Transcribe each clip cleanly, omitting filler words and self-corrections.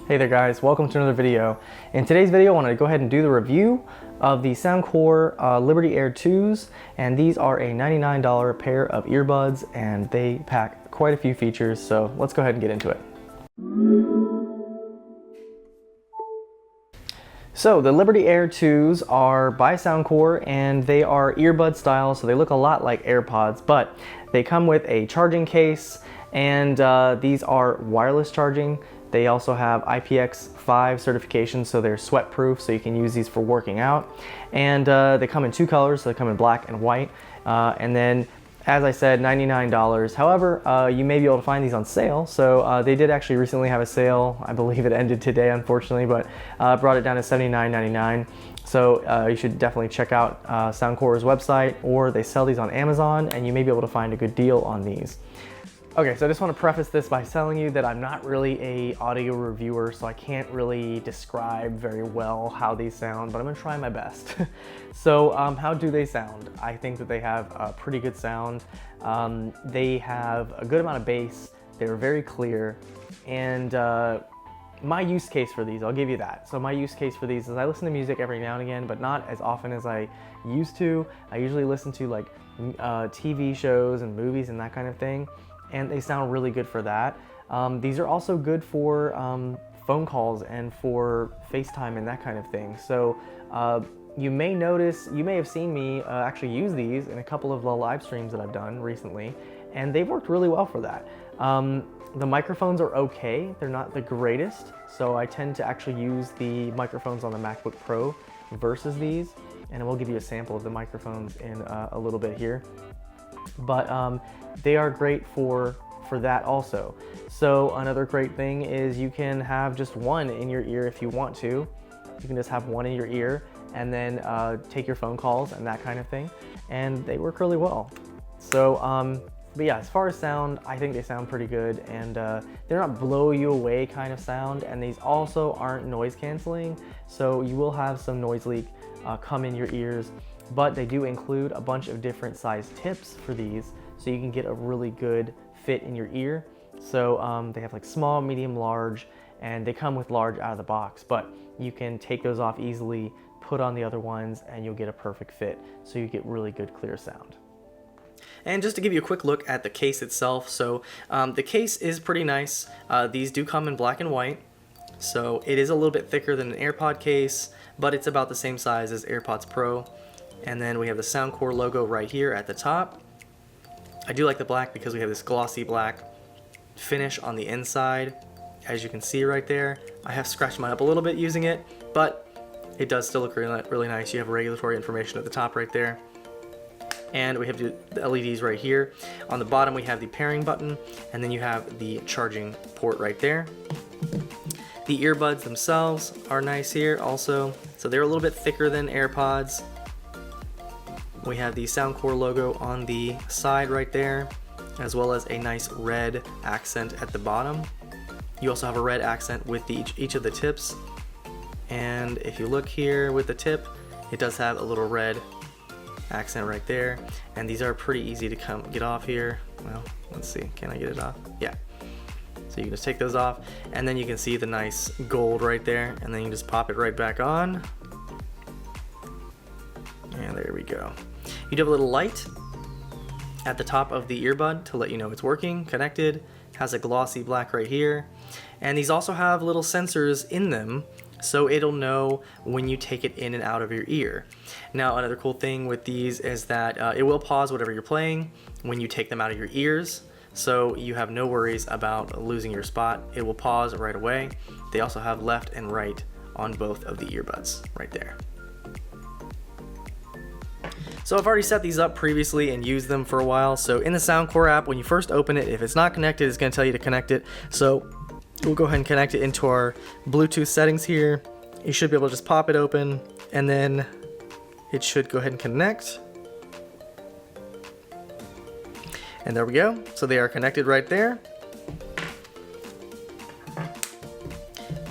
Hey there guys, welcome to another video. In today's video I want to go ahead and do the review of the Soundcore Liberty Air 2s, and these are a $99 pair of earbuds and they pack quite a few features, so let's go ahead and get into it. So the Liberty Air 2s are by Soundcore and they are earbud style, so they look a lot like AirPods, but they come with a charging case and these are wireless charging. They also have IPX5 certification, so they're sweat proof, so you can use these for working out. And they come in two colors, so they come in black and white. And then, as I said, $99. However, you may be able to find these on sale. So they did actually recently have a sale. I believe it ended today, unfortunately, but brought it down to $79.99. So you should definitely check out Soundcore's website, or they sell these on Amazon, and you may be able to find a good deal on these. Okay, so I just want to preface this by telling you that I'm not really an audio reviewer, so I can't really describe very well how these sound, but I'm going to try my best. So how do they sound? I think that they have a pretty good sound. They have a good amount of bass. They're very clear. And my use case for these, I'll give you that. So my use case for these is I listen to music every now and again, but not as often as I used to. I usually listen to like TV shows and movies and that kind of thing. And they sound really good for that. These are also good for phone calls and for FaceTime and that kind of thing. So you may have seen me actually use these in a couple of the live streams that I've done recently, and they've worked really well for that. The microphones are okay, they're not the greatest, so I tend to actually use the microphones on the MacBook Pro versus these, and we'll give you a sample of the microphones in a little bit here. But they are great for that also. So another great thing is you can have just one in your ear if you want to. You can just have one in your ear and then take your phone calls and that kind of thing, and they work really well. So but yeah, as far as sound, I think they sound pretty good, and they're not blow you away kind of sound, and these also aren't noise canceling, so you will have some noise leak come in your ears. But they do include a bunch of different size tips for these, so you can get a really good fit in your ear. So they have like small, medium, large, and they come with large out of the box, but you can take those off easily, put on the other ones, and you'll get a perfect fit, so you get really good clear sound. And just to give you a quick look at the case itself, so the case is pretty nice. These do come in black and white, so it is a little bit thicker than an AirPod case, but it's about the same size as AirPods Pro. And then we have the Soundcore logo right here at the top. I do like the black because we have this glossy black finish on the inside, as you can see right there. I have scratched mine up a little bit using it, but it does still look really nice. You have regulatory information at the top right there. And we have the LEDs right here. On the bottom we have the pairing button, and then you have the charging port right there. The earbuds themselves are nice here also. So they're a little bit thicker than AirPods. We have the Soundcore logo on the side right there, as well as a nice red accent at the bottom. You also have a red accent with each of the tips. And if you look here with the tip, it does have a little red accent right there. And these are pretty easy to get off here. Well, let's see, can I get it off? Yeah. So you can just take those off, and then you can see the nice gold right there, and then you can just pop it right back on. And there we go. You do have a little light at the top of the earbud to let you know it's working, connected. Has a glossy black right here. And these also have little sensors in them, so it'll know when you take it in and out of your ear. Now, another cool thing with these is that it will pause whatever you're playing when you take them out of your ears, so you have no worries about losing your spot. It will pause right away. They also have left and right on both of the earbuds right there. So I've already set these up previously and used them for a while. So in the Soundcore app, when you first open it, if it's not connected, it's going to tell you to connect it. So we'll go ahead and connect it into our Bluetooth settings here. You should be able to just pop it open, and then it should go ahead and connect. And there we go. So they are connected right there.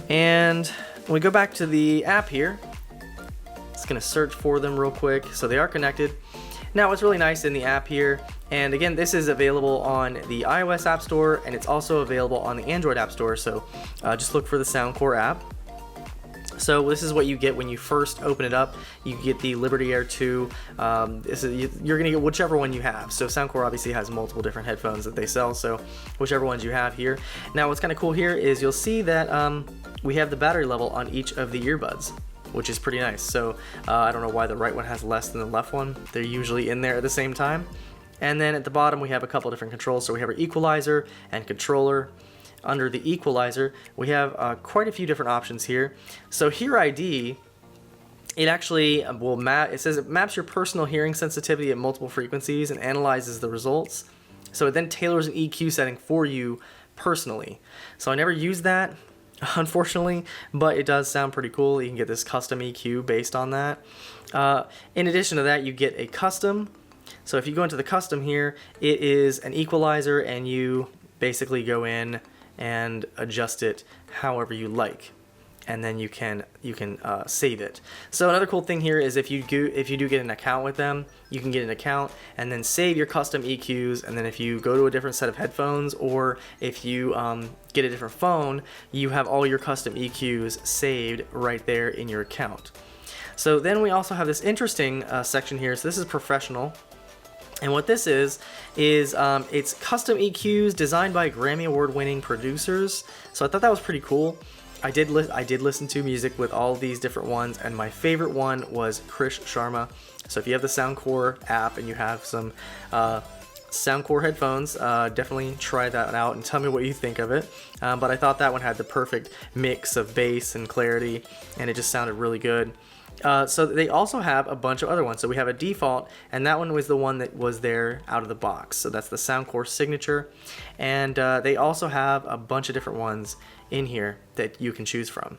And when we go back to the app here, it's going to search for them real quick. So they are connected. Now what's really nice in the app here And again, this is available on the iOS App Store, and it's also available on the Android App Store, so just look for the Soundcore app. So this is what you get when you first open it up. You get the Liberty Air 2. You're going to get whichever one you have. So Soundcore obviously has multiple different headphones that they sell, so whichever ones you have here. Now what's kind of cool here is you'll see that we have the battery level on each of the earbuds, which is pretty nice. So I don't know why the right one has less than the left one. They're usually in there at the same time. And then at the bottom we have a couple different controls. So we have our equalizer and controller. Under the equalizer, we have quite a few different options here. So HearID, it actually it says it maps your personal hearing sensitivity at multiple frequencies and analyzes the results. So it then tailors an EQ setting for you personally. So I never used that, unfortunately, but it does sound pretty cool. You can get this custom EQ based on that. In addition to that, you get a custom. So if you go into the custom here, it is an equalizer, and you basically go in and adjust it however you like, and then you can save it. So another cool thing here is if you do get an account with them, you can get an account and then save your custom EQs, and then if you go to a different set of headphones, or if you get a different phone, you have all your custom EQs saved right there in your account. So then we also have this interesting section here. So this is professional. And what this is it's custom EQs designed by Grammy Award-winning producers. So I thought that was pretty cool. I did listen to music with all these different ones, and my favorite one was Krish Sharma. So if you have the Soundcore app and you have some Soundcore headphones, definitely try that out and tell me what you think of it. But I thought that one had the perfect mix of bass and clarity, and it just sounded really good. So they also have a bunch of other ones. So we have a default, and that one was the one that was there out of the box. So that's the Soundcore Signature. And they also have a bunch of different ones in here that you can choose from.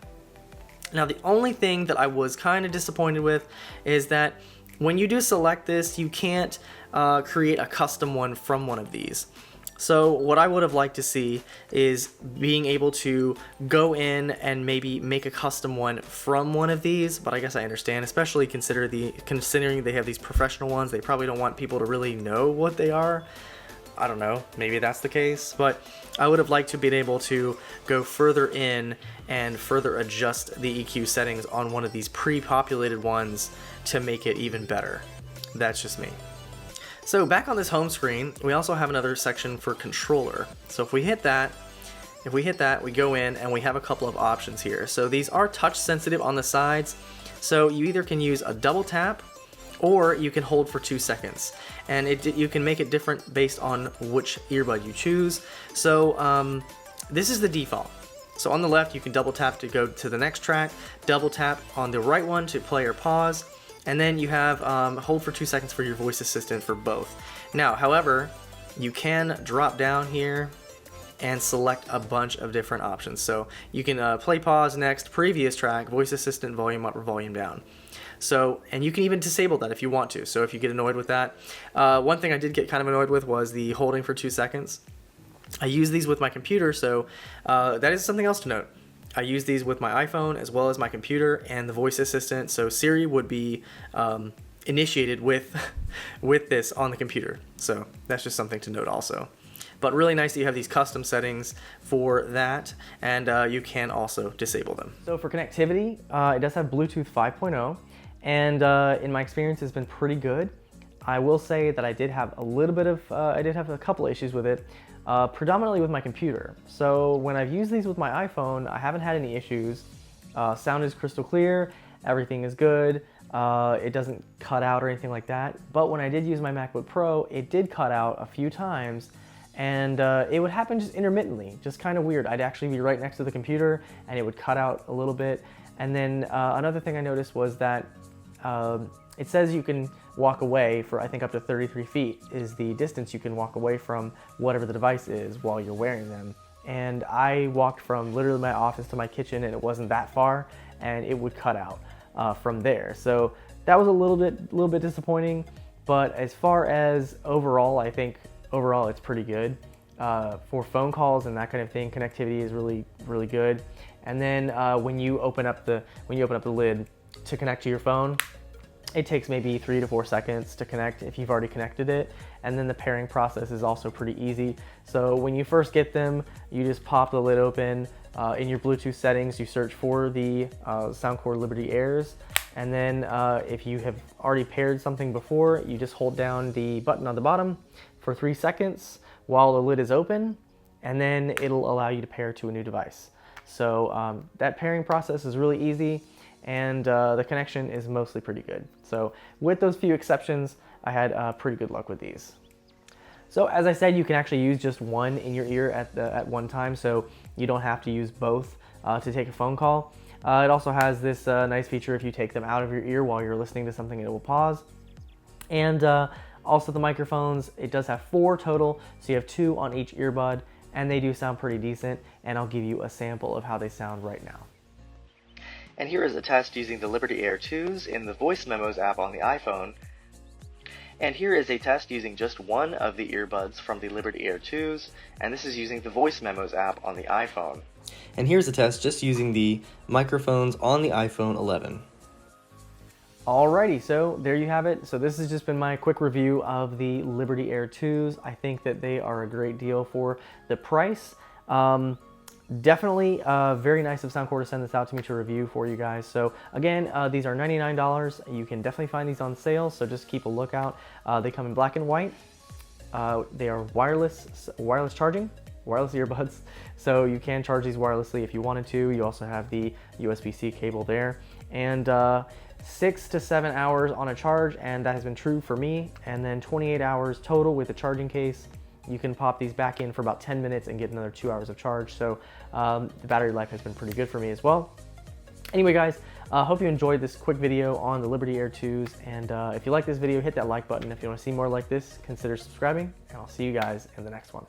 Now the only thing that I was kind of disappointed with is that when you do select this, you can't create a custom one from one of these. So what I would have liked to see is being able to go in and maybe make a custom one from one of these, but I guess I understand, especially considering they have these professional ones. They probably don't want people to really know what they are. I don't know, maybe that's the case, but I would have liked to be able to go further in and further adjust the EQ settings on one of these pre-populated ones to make it even better. That's just me. So back on this home screen, we also have another section for controller. So if we hit that, we go in and we have a couple of options here. So these are touch sensitive on the sides. So you either can use a double tap, or you can hold for 2 seconds. And you can make it different based on which earbud you choose. So this is the default. So on the left, you can double tap to go to the next track, double tap on the right one to play or pause, and then you have hold for 2 seconds for your voice assistant for both. Now, however, you can drop down here and select a bunch of different options. So you can play, pause, next, previous track, voice assistant, volume up or volume down. So, and you can even disable that if you want to. So if you get annoyed with that. One thing I did get kind of annoyed with was the holding for 2 seconds. I use these with my computer, so that is something else to note. I use these with my iPhone as well as my computer and the voice assistant. So Siri would be initiated with this on the computer. So that's just something to note also. But really nice that you have these custom settings for that, and you can also disable them. So for connectivity, it does have Bluetooth 5.0, and in my experience, it's been pretty good. I will say that I did have a couple issues with it, predominantly with my computer. So when I've used these with my iPhone, I haven't had any issues. Sound is crystal clear, everything is good, it doesn't cut out or anything like that. But when I did use my MacBook Pro, it did cut out a few times, and it would happen just intermittently, just kind of weird. I'd actually be right next to the computer and it would cut out a little bit. And then another thing I noticed was that it says you can walk away for, I think, up to 33 feet is the distance you can walk away from whatever the device is while you're wearing them. And I walked from literally my office to my kitchen, and it wasn't that far, and it would cut out from there. So that was a little bit disappointing, but as far as overall, I think overall it's pretty good. For phone calls and that kind of thing, connectivity is really, really good. And then when you open up the lid to connect to your phone, it takes maybe 3 to 4 seconds to connect if you've already connected it. And then the pairing process is also pretty easy. So when you first get them, you just pop the lid open. In your Bluetooth settings, you search for the Soundcore Liberty Airs. And then if you have already paired something before, you just hold down the button on the bottom for 3 seconds while the lid is open, and then it'll allow you to pair to a new device. So that pairing process is really easy, and the connection is mostly pretty good. So with those few exceptions, I had pretty good luck with these. So as I said, you can actually use just one in your ear at one time, so you don't have to use both to take a phone call. It also has this nice feature: if you take them out of your ear while you're listening to something, it will pause. And also the microphones, it does have 4 total, so you have 2 on each earbud, and they do sound pretty decent, and I'll give you a sample of how they sound right now. And here is a test using the Liberty Air 2s in the Voice Memos app on the iPhone. And here is a test using just one of the earbuds from the Liberty Air 2s, and this is using the Voice Memos app on the iPhone. And here's a test just using the microphones on the iPhone 11. Alrighty, so there you have it. So this has just been my quick review of the Liberty Air 2s. I think that they are a great deal for the price. Definitely very nice of Soundcore to send this out to me to review for you guys. So again, these are $99. You can definitely find these on sale, so just keep a lookout. They come in black and white. They are wireless charging, wireless earbuds, so you can charge these wirelessly if you wanted to. You also have the USB-C cable there, and 6 to 7 hours on a charge, and that has been true for me, and then 28 hours total with the charging case. You can pop these back in for about 10 minutes and get another 2 hours of charge, so the battery life has been pretty good for me as well. Anyway guys, hope you enjoyed this quick video on the Liberty Air 2s, and if you like this video, hit that like button. If you want to see more like this, consider subscribing, and I'll see you guys in the next one.